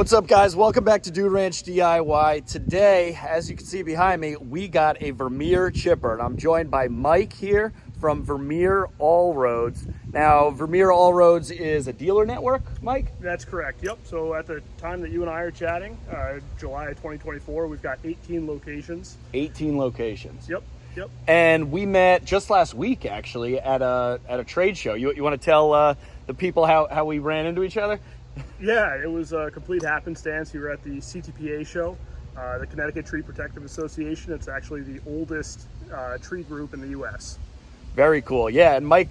What's up, guys? Welcome back to Dude Ranch DIY. Today, as you can see behind me, we got a Vermeer chipper, and I'm joined by Mike here from Vermeer All Roads. Now, Vermeer All Roads is a dealer network, Mike? That's correct, yep. So at the time that you and I are chatting, July of 2024, we've got 18 locations. 18 locations. Yep. And we met just last week, actually, at a trade show. You want to tell the people how we ran into each other? Yeah, it was a complete happenstance. We were at the CTPA show, the Connecticut Tree Protective Association. It's actually the oldest tree group in the U.S. Very cool. Yeah, and Mike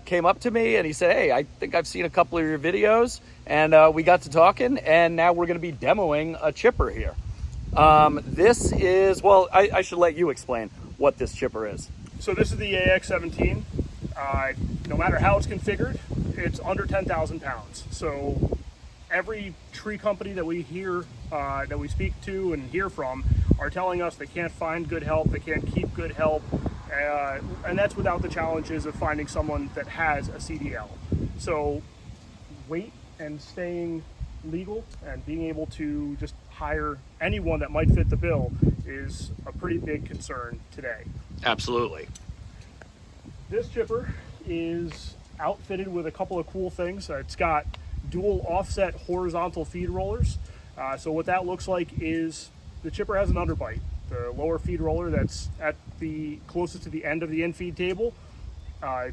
came up to me and he said, hey, I think I've seen a couple of your videos, and we got to talking, and now we're going to be demoing a chipper here. This is, well, I should let you explain what this chipper is. So this is the AX17. No matter how it's configured, it's under 10,000 pounds. So every tree company that we hear, that we speak to and hear from, are telling us they can't find good help, they can't keep good help, and that's without the challenges of finding someone that has a CDL. So weight and staying legal and being able to just hire anyone that might fit the bill is a pretty big concern today. Absolutely. This chipper is outfitted with a couple of cool things. It's got dual offset horizontal feed rollers. So what that looks like is the chipper has an underbite. The lower feed roller that's at the closest to the end of the in-feed table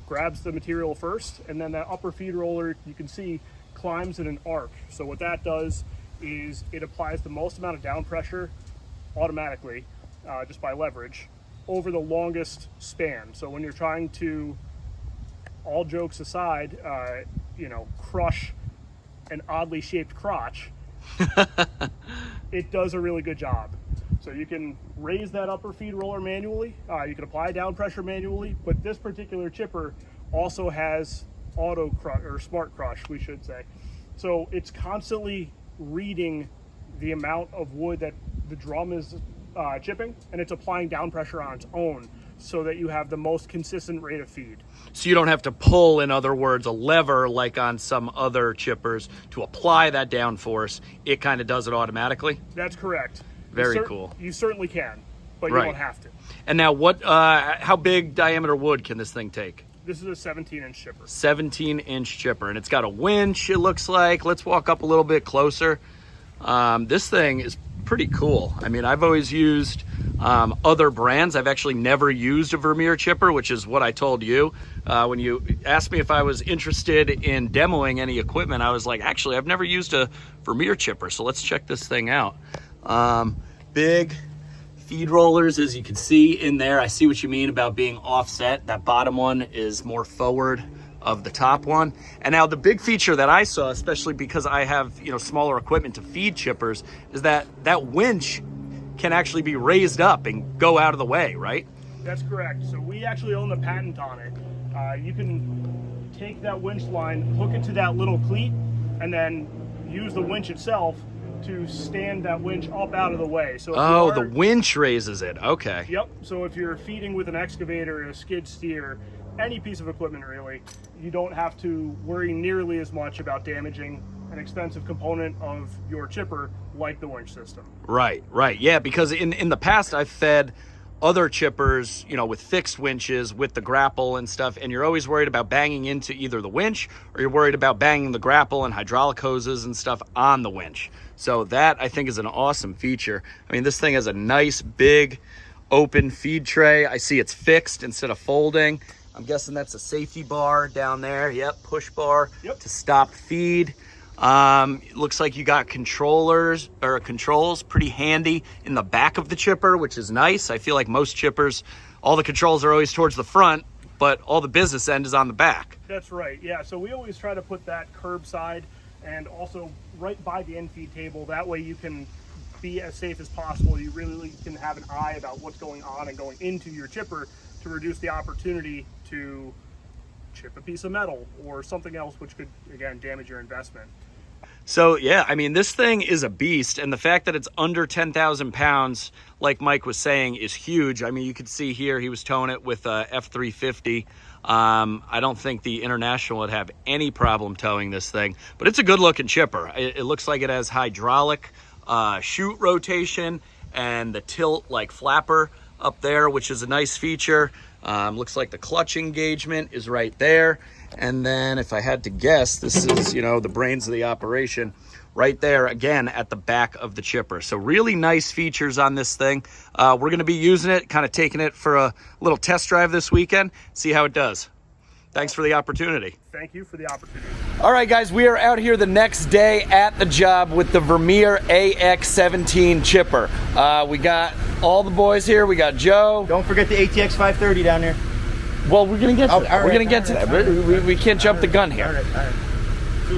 grabs the material first, and then that upper feed roller, you can see, climbs in an arc. So what that does is it applies the most amount of down pressure automatically, just by leverage, over the longest span. So when you're trying to, all jokes aside, crush an oddly shaped crotch, it does a really good job. So you can raise that upper feed roller manually, you can apply down pressure manually, but this particular chipper also has auto crush, or smart crush, we should say. So it's constantly reading the amount of wood that the drum is chipping, and it's applying down pressure on its own so that you have the most consistent rate of feed. So you don't have to pull, in other words, a lever like on some other chippers to apply that down force. It kind of does it automatically? That's correct. Very cool. You certainly can, but you don't have to. And now how big diameter wood can this thing take? This is a 17-inch chipper. 17-inch chipper, and it's got a winch, it looks like. Let's walk up a little bit closer. This thing is pretty cool. I mean, I've always used other brands. I've actually never used a Vermeer chipper, which is what I told you. When you asked me if I was interested in demoing any equipment, I was like, actually, I've never used a Vermeer chipper, so let's check this thing out. Big feed rollers, as you can see in there. I see what you mean about being offset. That bottom one is more forward of the top one. And now the big feature that I saw, especially because I have, smaller equipment to feed chippers, is that winch can actually be raised up and go out of the way, right? That's correct. So we actually own the patent on it. You can take that winch line, hook it to that little cleat, and then use the winch itself to stand that winch up out of the way. So the winch raises it. Okay. Yep. So if you're feeding with an excavator, a skid steer, any piece of equipment really, you don't have to worry nearly as much about damaging an expensive component of your chipper like the winch system. Right. Yeah, because in the past I've fed other chippers, with fixed winches with the grapple and stuff, and you're always worried about banging into either the winch, or you're worried about banging the grapple and hydraulic hoses and stuff on the winch. So that, I think, is an awesome feature. I mean, this thing has a nice big open feed tray. I see it's fixed instead of folding. I'm guessing that's a safety bar down there. Yep, push bar to stop feed. It looks like you got controls pretty handy in the back of the chipper, which is nice. I feel like most chippers, all the controls are always towards the front, but all the business end is on the back. That's right. Yeah, so we always try to put that curbside and also right by the in-feed table. That way you can be as safe as possible. You really can have an eye about what's going on and going into your chipper to reduce the opportunity to chip a piece of metal or something else which could, again, damage your investment. So yeah, I mean, this thing is a beast, and the fact that it's under 10,000 pounds, like Mike was saying, is huge. I mean, you could see here he was towing it with a F350. I don't think the International would have any problem towing this thing, but it's a good looking chipper. It looks like it has hydraulic chute rotation and the tilt like flapper up there, which is a nice feature. Looks like the clutch engagement is right there. And then if I had to guess, this is, you know, the brains of the operation right there, again, at the back of the chipper. So really nice features on this thing. We're going to be using it, kind of taking it for a little test drive this weekend, see how it does. Thanks for the opportunity. Thank you for the opportunity. All right, guys, we are out here the next day at the job with the Vermeer AX17 chipper. We got all the boys here. We got Joe. Don't forget the ATX 530 down there. Well, we're going to get to that. We're going to get to that. We can't jump the gun here.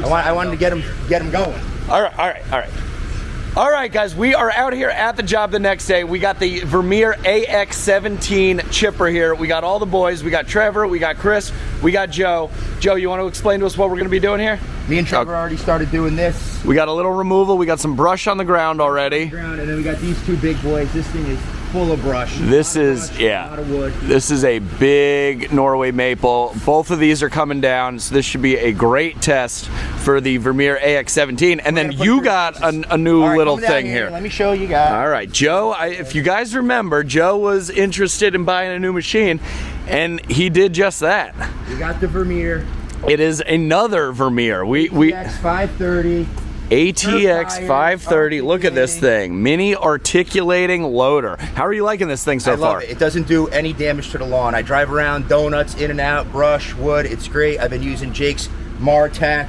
I wanted to get him going. All right, guys, we are out here at the job the next day. We got the Vermeer AX17 chipper here. We got all the boys. We got Trevor, we got Chris, we got Joe. Joe, you want to explain to us what we're going to be doing here? Me and Trevor already started doing this. We got a little removal. We got some brush on the ground already. And then we got these two big boys. This thing is full of brush. This is, yeah, a lot of wood. This is a big Norway maple. Both of these are coming down, so this should be a great test for the Vermeer AX17. And then you got a new little thing here. Let me show you guys. All right, Joe, if you guys remember, Joe was interested in buying a new machine, and he did just that. We got the Vermeer. It is another Vermeer. ATX 530. ATX 530. Look at this thing. Mini articulating loader. How are you liking this thing so far? I love it. It doesn't do any damage to the lawn. I drive around, donuts, in and out, brush, wood. It's great. I've been using Jake's Maratach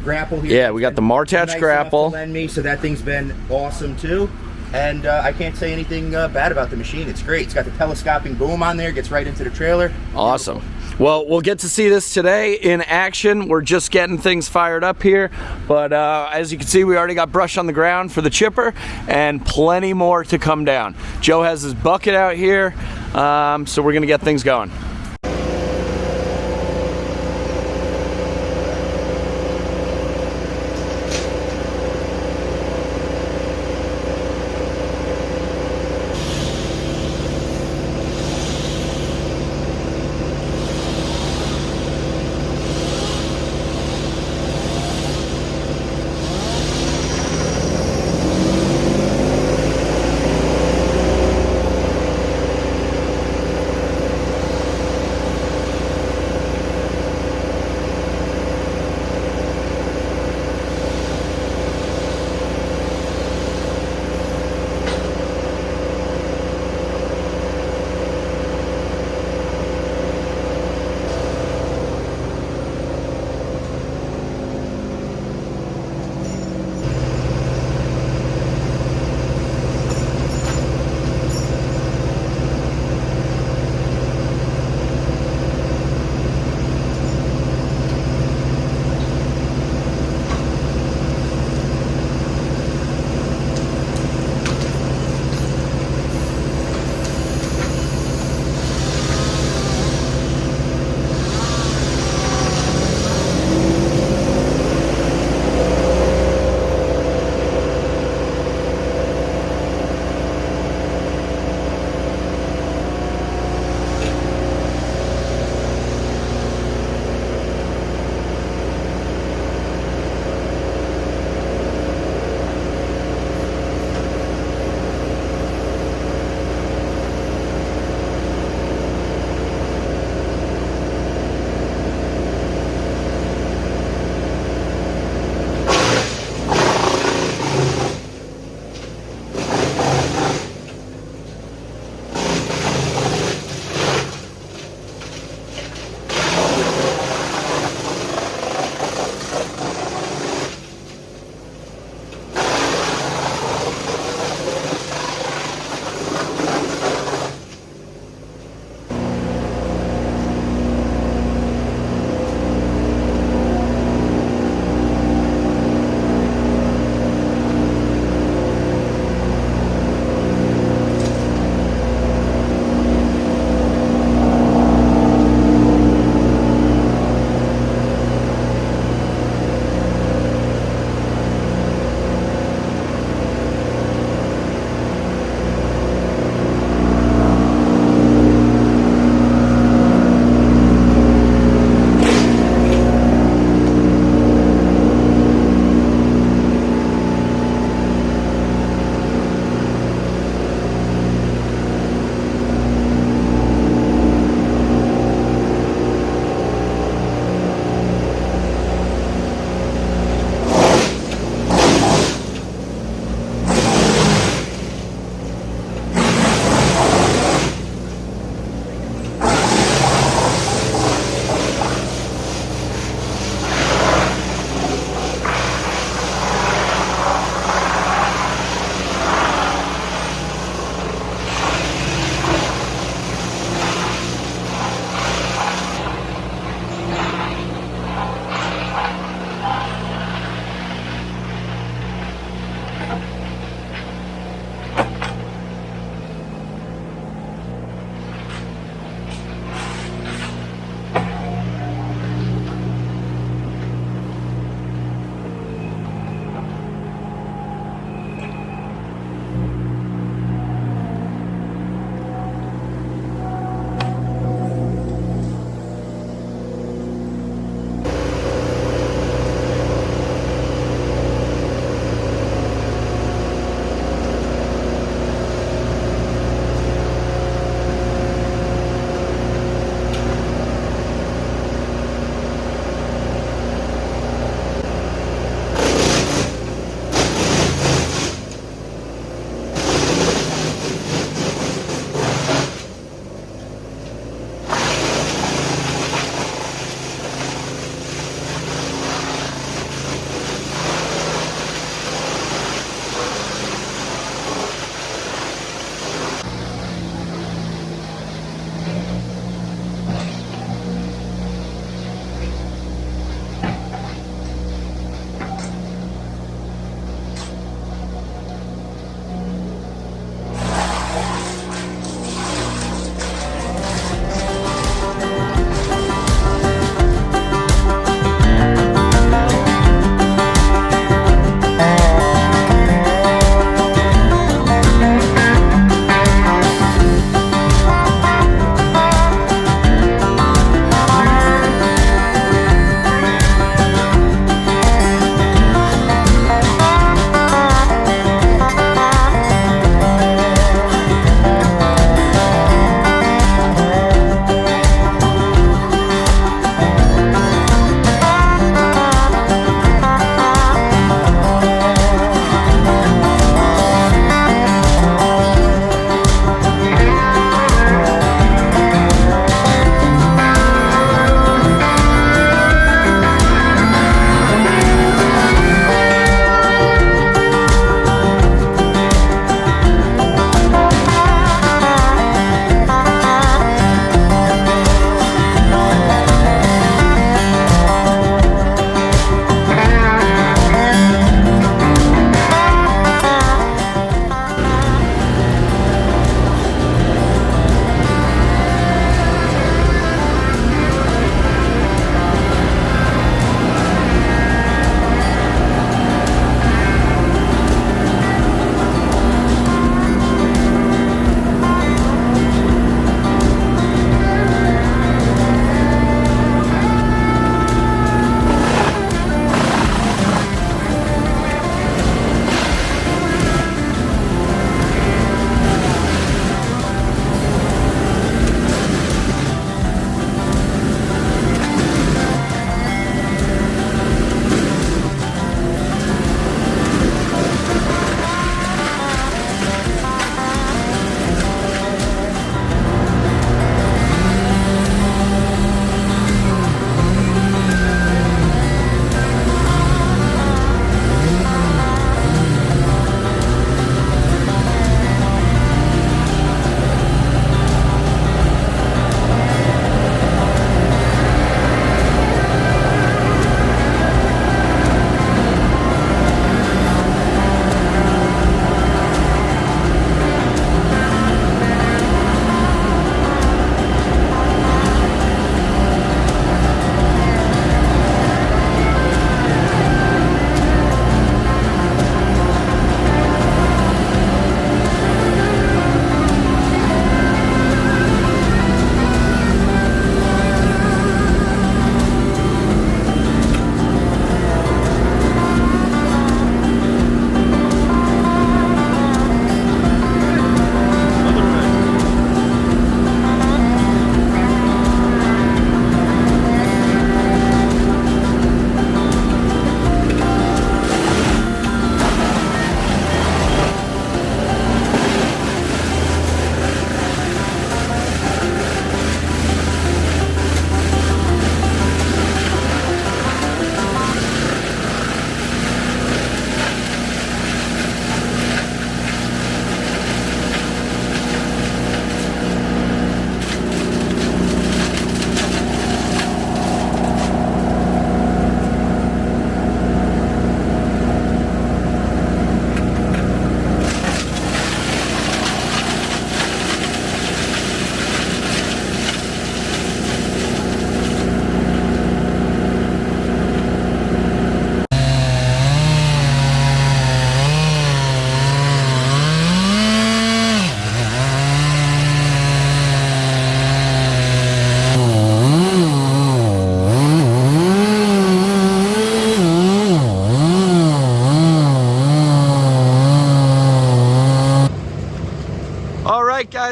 grapple here. Yeah, we got the Maratach grapple. To lend me, so that thing's been awesome too. And I can't say anything bad about the machine. It's great. It's got the telescoping boom on there. Gets right into the trailer. Awesome. Well, we'll get to see this today in action. We're just getting things fired up here. But as you can see, we already got brush on the ground for the chipper and plenty more to come down. Joe has his bucket out here, so we're going to get things going.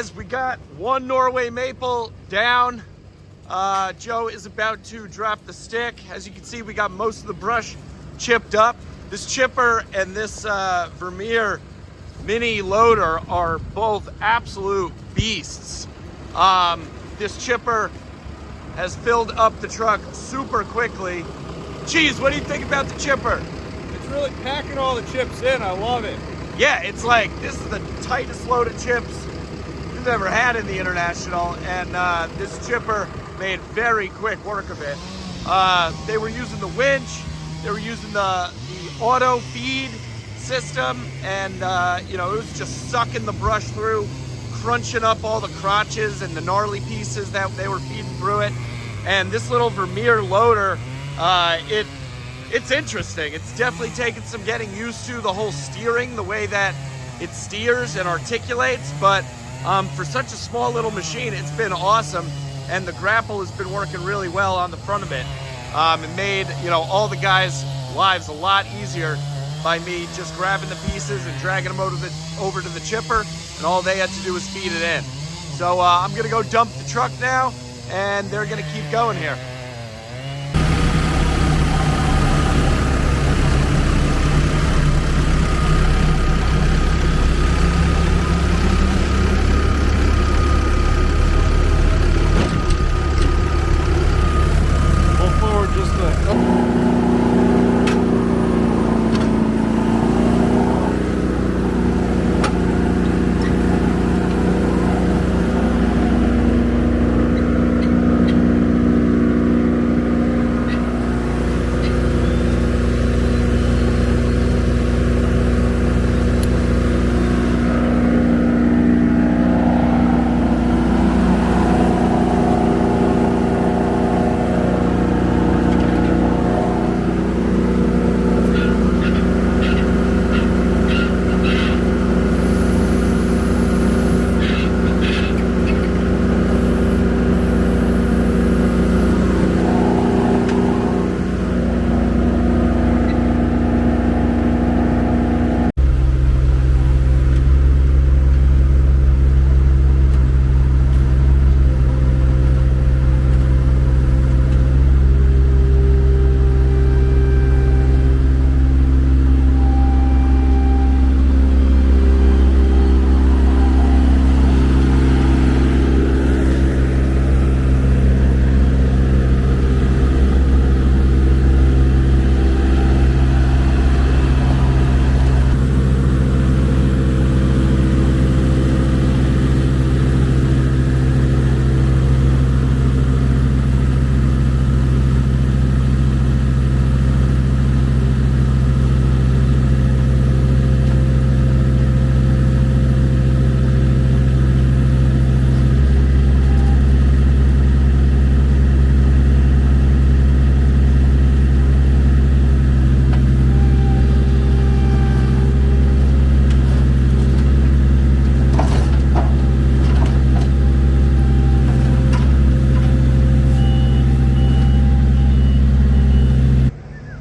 guys, we got one Norway maple down. Joe is about to drop the stick. As you can see, we got most of the brush chipped up. This chipper and this Vermeer mini loader are both absolute beasts. This chipper has filled up the truck super quickly. Geez, what do you think about the chipper? It's really packing all the chips in. I love it. Yeah, it's like, this is the tightest load of chips we've ever had in the International, and this chipper made very quick work of it. They were using the winch, they were using the auto feed system, and you know, it was just sucking the brush through, crunching up all the crotches and the gnarly pieces that they were feeding through it. And this little Vermeer loader, it's interesting. It's definitely taken some getting used to, the whole steering, the way that it steers and articulates, but for such a small little machine, it's been awesome. And the grapple has been working really well on the front of it. It made, you know, all the guys' lives a lot easier by me just grabbing the pieces and dragging them over to the chipper, and all they had to do was feed it in. So I'm gonna go dump the truck now, and they're gonna keep going here.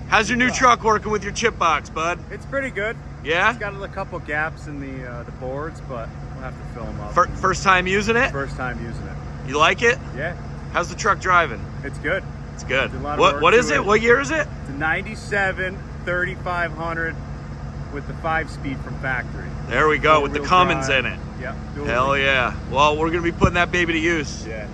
How's your new truck working with your chip box, bud? It's pretty good. Yeah? It's got a couple gaps in the boards, but we'll have to fill them up. First time using it? First time using it. You like it? Yeah. How's the truck driving? It's good. It's good. What is it? What year is it? It's a 97 3500 with the 5-speed from factory. There we go, with the Cummins in it. Yep. Hell yeah. Well, we're going to be putting that baby to use. Yeah.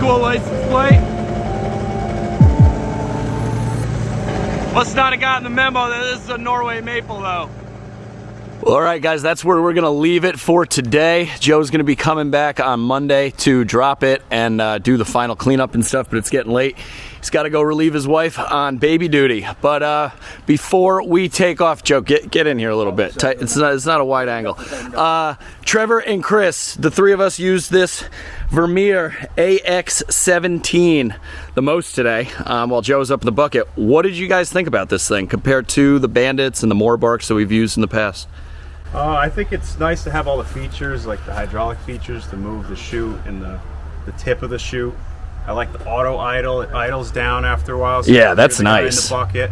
cool license plate. Must not have gotten the memo that this is a Norway maple though. Well, all right, guys, that's where we're gonna leave it for today. Joe's gonna be coming back on Monday to drop it and do the final cleanup and stuff, but it's getting late. He's got to go relieve his wife on baby duty. But before we take off, Joe, get in here a little bit. It's not a wide angle. Trevor and Chris, the three of us used this Vermeer AX17 the most today while Joe's up in the bucket. What did you guys think about this thing compared to the Bandits and the Moorbarks that we've used in the past? I think it's nice to have all the features, like the hydraulic features to move the chute and the tip of the chute. I like the auto idle. It idles down after a while. So yeah, that's nice. In the bucket,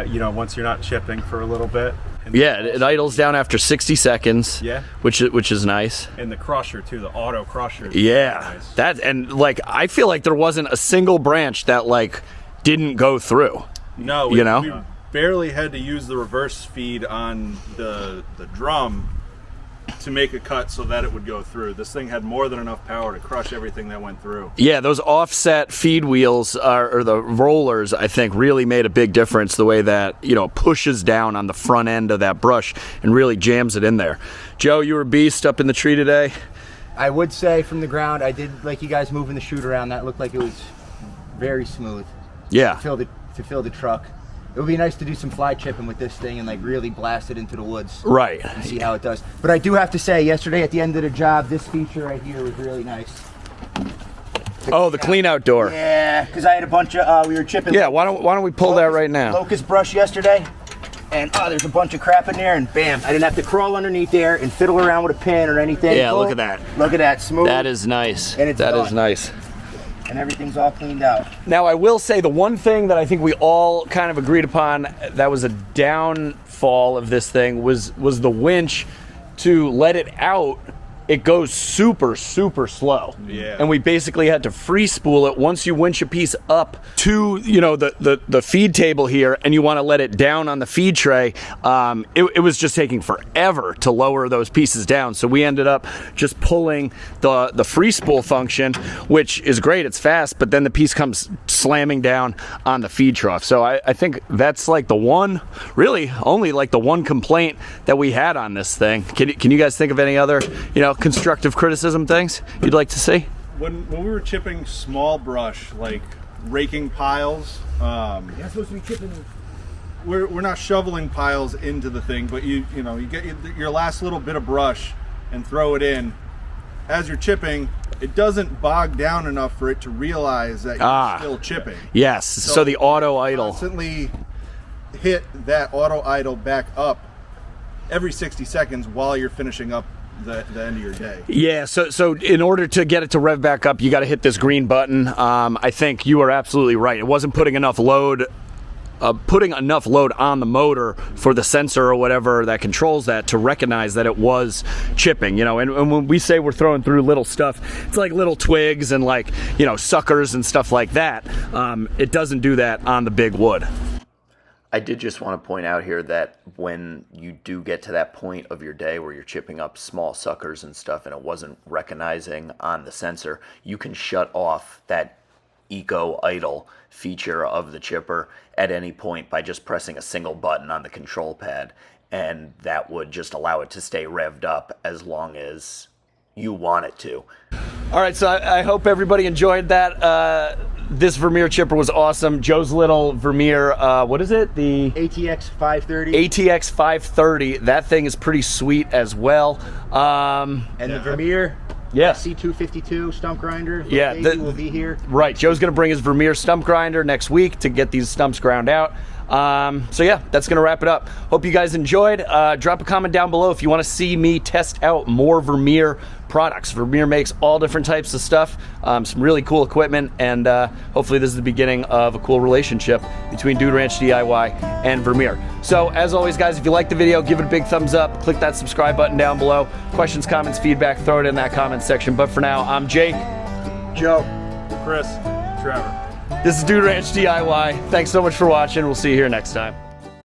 you know, once you're not chipping for a little bit. And yeah, it idles down after 60 seconds. Yeah, which is nice. And the crusher too, the auto crusher. Yeah, nice. That, and like I feel like there wasn't a single branch that like didn't go through. No, we barely had to use the reverse feed on the drum to make a cut so that it would go through. This thing had more than enough power to crush everything that went through. Yeah, those offset feed wheels or the rollers, I think, really made a big difference. The way that, you know, pushes down on the front end of that brush and really jams it in there. Joe, you were a beast up in the tree today. I would say from the ground, I did like you guys moving the chute around. That looked like it was very smooth. Yeah. To fill the truck. It would be nice to do some fly chipping with this thing and like really blast it into the woods. Right. And see how it does. But I do have to say, yesterday at the end of the job, this feature right here was really nice. Oh, the clean out door. Yeah, because I had a bunch of, we were chipping. Yeah, why don't we pull that right now? Locust brush yesterday. And there's a bunch of crap in there, and bam, I didn't have to crawl underneath there and fiddle around with a pin or anything. Yeah, look at that. Look at that, smooth. That is nice. And it's that done. is nice. And everything's all cleaned out. Now, I will say the one thing that I think we all kind of agreed upon that was a downfall of this thing was the winch. To let it out, it goes super, super slow. Yeah. And we basically had to free spool it. Once you winch a piece up to, you know, the feed table here and you want to let it down on the feed tray, it was just taking forever to lower those pieces down. So we ended up just pulling the free spool function, which is great, it's fast, but then the piece comes slamming down on the feed trough. So I think that's like the one, really only like the one complaint that we had on this thing. Can you guys think of any other, you know, constructive criticism things you'd like to see? When we were chipping small brush, like raking piles, That's supposed to be chipping. we're not shoveling piles into the thing, but you know you get your last little bit of brush and throw it in. As you're chipping, it doesn't bog down enough for it to realize that you're still chipping. Yes, so the auto idle. Constantly hit that auto idle back up every 60 seconds while you're finishing up the end of your day. Yeah, so in order to get it to rev back up, you got to hit this green button. I think you are absolutely right. It wasn't putting enough load on the motor for the sensor or whatever that controls that to recognize that it was chipping, you know. And when we say we're throwing through little stuff, it's like little twigs and like, you know, suckers and stuff like that. It doesn't do that on the big wood. I did just want to point out here that when you do get to that point of your day where you're chipping up small suckers and stuff and it wasn't recognizing on the sensor, you can shut off that eco idle feature of the chipper at any point by just pressing a single button on the control pad, and that would just allow it to stay revved up as long as you want it to. All right, so I hope everybody enjoyed that. This Vermeer chipper was awesome. Joe's little Vermeer, what is it? The ATX 530. ATX 530. That thing is pretty sweet as well. And the Vermeer C252 stump grinder. Yeah, will be here. Right, Joe's going to bring his Vermeer stump grinder next week to get these stumps ground out. So yeah, that's going to wrap it up. Hope you guys enjoyed. Drop a comment down below if you want to see me test out more Vermeer products. Vermeer makes all different types of stuff, some really cool equipment, and hopefully this is the beginning of a cool relationship between Dude Ranch DIY and Vermeer. So as always, guys, if you like the video, give it a big thumbs up, click that subscribe button down below. Questions, comments, feedback, throw it in that comment section. But for now, I'm Jake, Joe, Chris, Trevor. This is Dude Ranch DIY. Thanks so much for watching. We'll see you here next time.